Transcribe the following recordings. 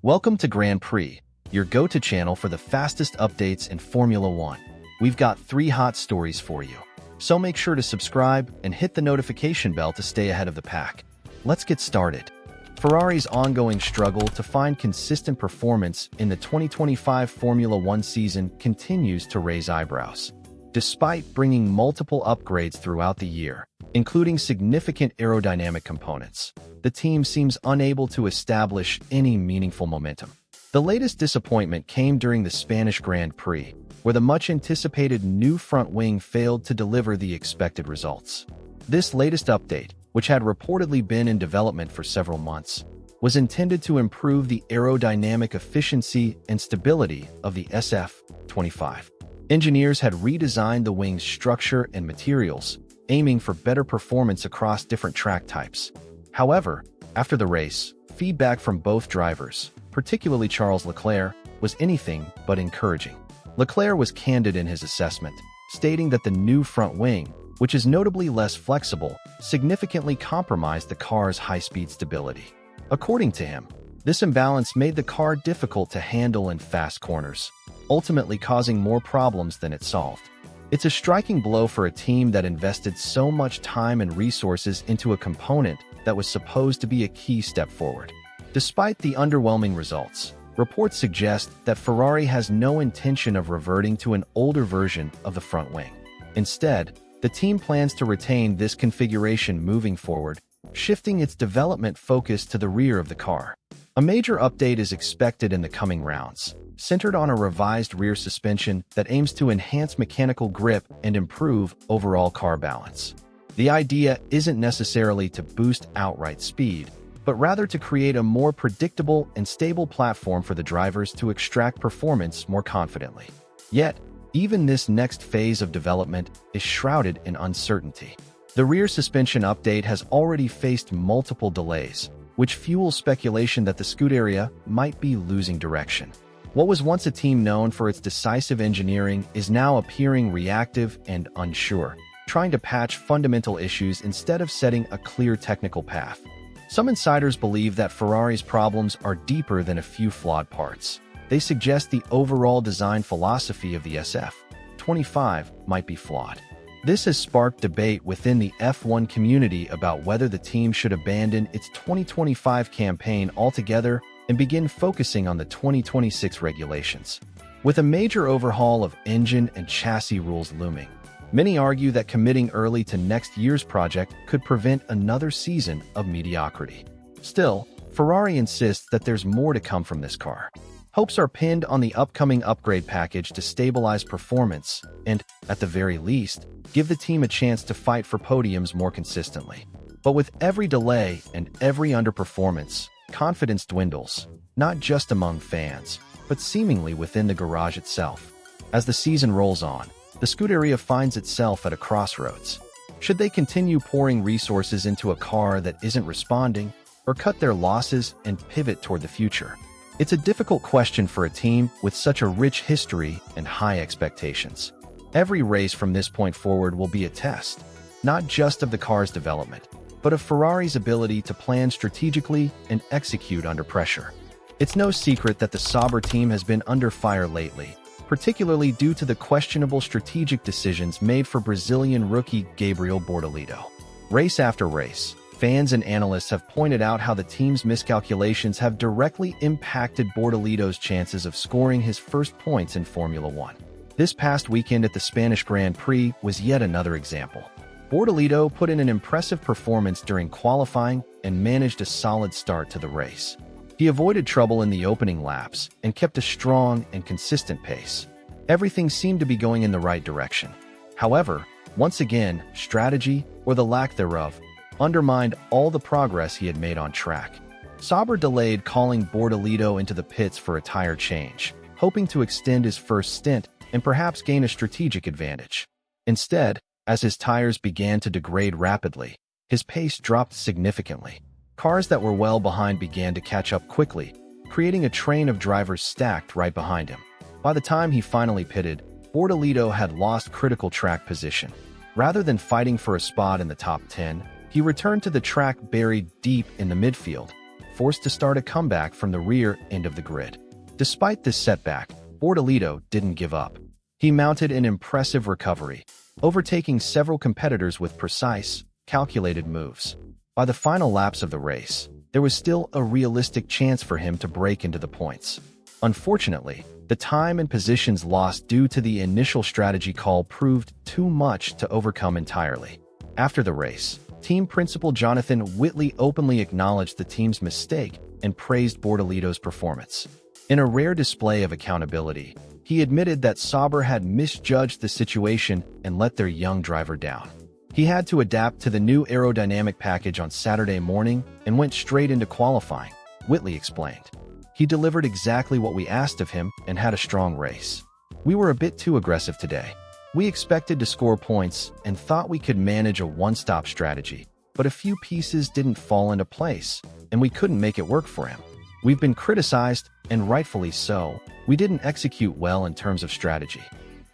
Welcome to Grand Prix, your go-to channel for the fastest updates in Formula One. We've got 3 hot stories for you, so make sure to subscribe and hit the notification bell to stay ahead of the pack. Let's get started. Ferrari's ongoing struggle to find consistent performance in the 2025 Formula One season continues to raise eyebrows. Despite bringing multiple upgrades throughout the year, including significant aerodynamic components, the team seems unable to establish any meaningful momentum. The latest disappointment came during the Spanish Grand Prix, where the much-anticipated new front wing failed to deliver the expected results. This latest update, which had reportedly been in development for several months, was intended to improve the aerodynamic efficiency and stability of the SF25. Engineers had redesigned the wing's structure and materials, aiming for better performance across different track types. However, after the race, feedback from both drivers, particularly Charles Leclerc, was anything but encouraging. Leclerc was candid in his assessment, stating that the new front wing, which is notably less flexible, significantly compromised the car's high-speed stability. According to him, this imbalance made the car difficult to handle in fast corners, ultimately causing more problems than it solved. It's a striking blow for a team that invested so much time and resources into a component that was supposed to be a key step forward. Despite the underwhelming results, reports suggest that Ferrari has no intention of reverting to an older version of the front wing. Instead, the team plans to retain this configuration moving forward, shifting its development focus to the rear of the car. A major update is expected in the coming rounds, centered on a revised rear suspension that aims to enhance mechanical grip and improve overall car balance. The idea isn't necessarily to boost outright speed, but rather to create a more predictable and stable platform for the drivers to extract performance more confidently. Yet, even this next phase of development is shrouded in uncertainty. The rear suspension update has already faced multiple delays, which fuels speculation that the Scuderia might be losing direction. What was once a team known for its decisive engineering is now appearing reactive and unsure, trying to patch fundamental issues instead of setting a clear technical path. Some insiders believe that Ferrari's problems are deeper than a few flawed parts. They suggest the overall design philosophy of the SF25 might be flawed. This has sparked debate within the F1 community about whether the team should abandon its 2025 campaign altogether and begin focusing on the 2026 regulations. With a major overhaul of engine and chassis rules looming, many argue that committing early to next year's project could prevent another season of mediocrity. Still, Ferrari insists that there's more to come from this car. Hopes are pinned on the upcoming upgrade package to stabilize performance and, at the very least, give the team a chance to fight for podiums more consistently. But with every delay and every underperformance, confidence dwindles, not just among fans, but seemingly within the garage itself. As the season rolls on, the Scuderia finds itself at a crossroads. Should they continue pouring resources into a car that isn't responding, or cut their losses and pivot toward the future? It's a difficult question for a team with such a rich history and high expectations. Every race from this point forward will be a test, not just of the car's development, but of Ferrari's ability to plan strategically and execute under pressure. It's no secret that the Sauber team has been under fire lately, particularly due to the questionable strategic decisions made for Brazilian rookie Gabriel Bortolito. Race after race, fans and analysts have pointed out how the team's miscalculations have directly impacted Bortolito's chances of scoring his first points in Formula One. This past weekend at the Spanish Grand Prix was yet another example. Bortolito put in an impressive performance during qualifying and managed a solid start to the race. He avoided trouble in the opening laps and kept a strong and consistent pace. Everything seemed to be going in the right direction. However, once again, strategy, or the lack thereof, undermined all the progress he had made on track. Sauber delayed calling Bortolito into the pits for a tire change, hoping to extend his first stint and perhaps gain a strategic advantage. Instead, as his tires began to degrade rapidly, his pace dropped significantly. Cars that were well behind began to catch up quickly, creating a train of drivers stacked right behind him. By the time he finally pitted, Bortolito had lost critical track position. Rather than fighting for a spot in the top 10, he returned to the track buried deep in the midfield, forced to start a comeback from the rear end of the grid. Despite this setback, Bortolito didn't give up. He mounted an impressive recovery, overtaking several competitors with precise, calculated moves. By the final laps of the race, there was still a realistic chance for him to break into the points. Unfortunately, the time and positions lost due to the initial strategy call proved too much to overcome entirely. After the race, team principal Jonathan Whitley openly acknowledged the team's mistake and praised Bortolito's performance. In a rare display of accountability, he admitted that Sauber had misjudged the situation and let their young driver down. He had to adapt to the new aerodynamic package on Saturday morning and went straight into qualifying, Whitley explained. He delivered exactly what we asked of him and had a strong race. We were a bit too aggressive today. We expected to score points and thought we could manage a one-stop strategy, but a few pieces didn't fall into place, and we couldn't make it work for him. We've been criticized, and rightfully so. We didn't execute well in terms of strategy.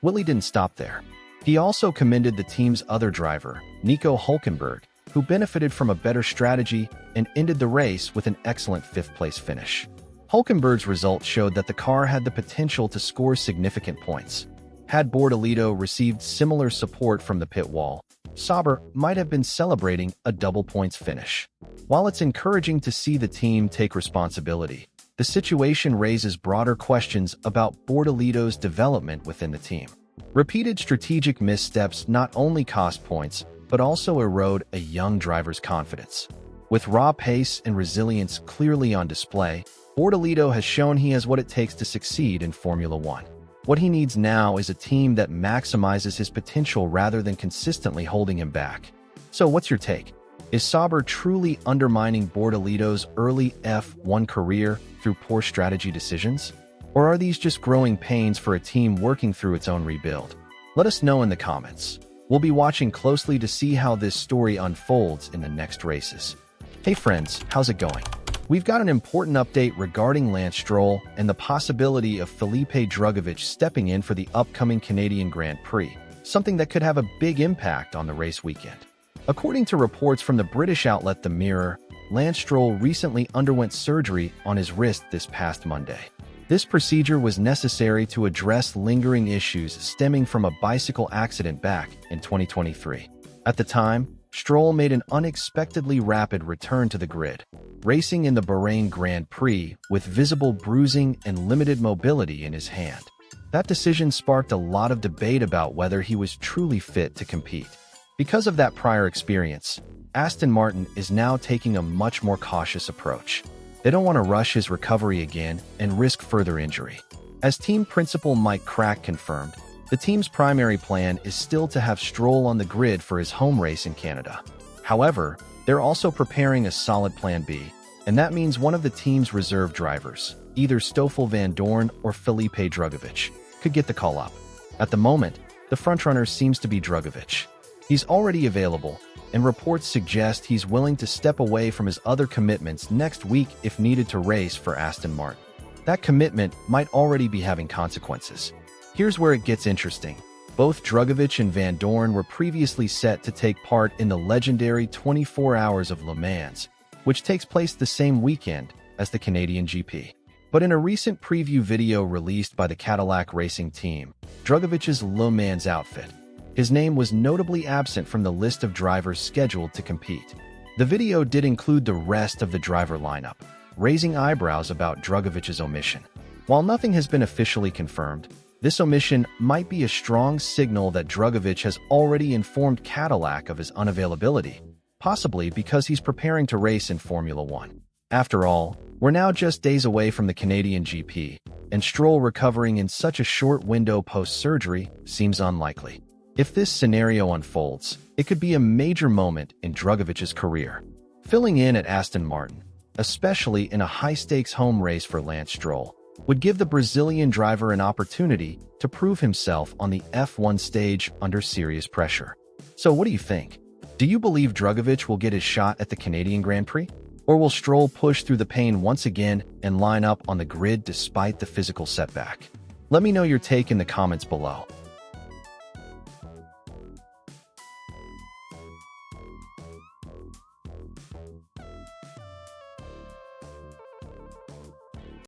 Whitley didn't stop there. He also commended the team's other driver, Nico Hülkenberg, who benefited from a better strategy and ended the race with an excellent fifth-place finish. Hülkenberg's result showed that the car had the potential to score significant points. Had Bortolito received similar support from the pit wall, Sauber might have been celebrating a double points finish. While it's encouraging to see the team take responsibility, the situation raises broader questions about Bortolito's development within the team. Repeated strategic missteps not only cost points, but also erode a young driver's confidence. With raw pace and resilience clearly on display, Bortolito has shown he has what it takes to succeed in Formula One. What he needs now is a team that maximizes his potential rather than consistently holding him back. So what's your take? Is Sauber truly undermining Bortolito's early F1 career through poor strategy decisions? Or are these just growing pains for a team working through its own rebuild? Let us know in the comments. We'll be watching closely to see how this story unfolds in the next races. Hey friends, how's it going? We've got an important update regarding Lance Stroll and the possibility of Felipe Drugovich stepping in for the upcoming Canadian Grand Prix, something that could have a big impact on the race weekend. According to reports from the British outlet The Mirror, Lance Stroll recently underwent surgery on his wrist this past Monday. This procedure was necessary to address lingering issues stemming from a bicycle accident back in 2023. At the time, Stroll made an unexpectedly rapid return to the grid, racing in the Bahrain Grand Prix with visible bruising and limited mobility in his hand. That decision sparked a lot of debate about whether he was truly fit to compete. Because of that prior experience, Aston Martin is now taking a much more cautious approach. They don't want to rush his recovery again and risk further injury. As team principal Mike Crack confirmed, the team's primary plan is still to have Stroll on the grid for his home race in Canada. However, they're also preparing a solid plan B, and that means one of the team's reserve drivers, either Stoffel Van Dorn or Felipe Drugovich, could get the call up. At the moment, the frontrunner seems to be Drugovich. He's already available, and reports suggest he's willing to step away from his other commitments next week if needed to race for Aston Martin. That commitment might already be having consequences. Here's where it gets interesting. Both Drugovich and Van Dorn were previously set to take part in the legendary 24 Hours of Le Mans, which takes place the same weekend as the Canadian GP. But in a recent preview video released by the Cadillac Racing Team, Drugovich's Le Mans outfit, his name was notably absent from the list of drivers scheduled to compete. The video did include the rest of the driver lineup, raising eyebrows about Drugovich's omission. While nothing has been officially confirmed, this omission might be a strong signal that Drugovich has already informed Cadillac of his unavailability, possibly because he's preparing to race in Formula One. After all, we're now just days away from the Canadian GP, and Stroll recovering in such a short window post-surgery seems unlikely. If this scenario unfolds, it could be a major moment in Drugovich's career. Filling in at Aston Martin, especially in a high-stakes home race for Lance Stroll, would give the Brazilian driver an opportunity to prove himself on the F1 stage under serious pressure. So what do you think? Do you believe Drugovich will get his shot at the Canadian Grand Prix? Or will Stroll push through the pain once again and line up on the grid despite the physical setback? Let me know your take in the comments below.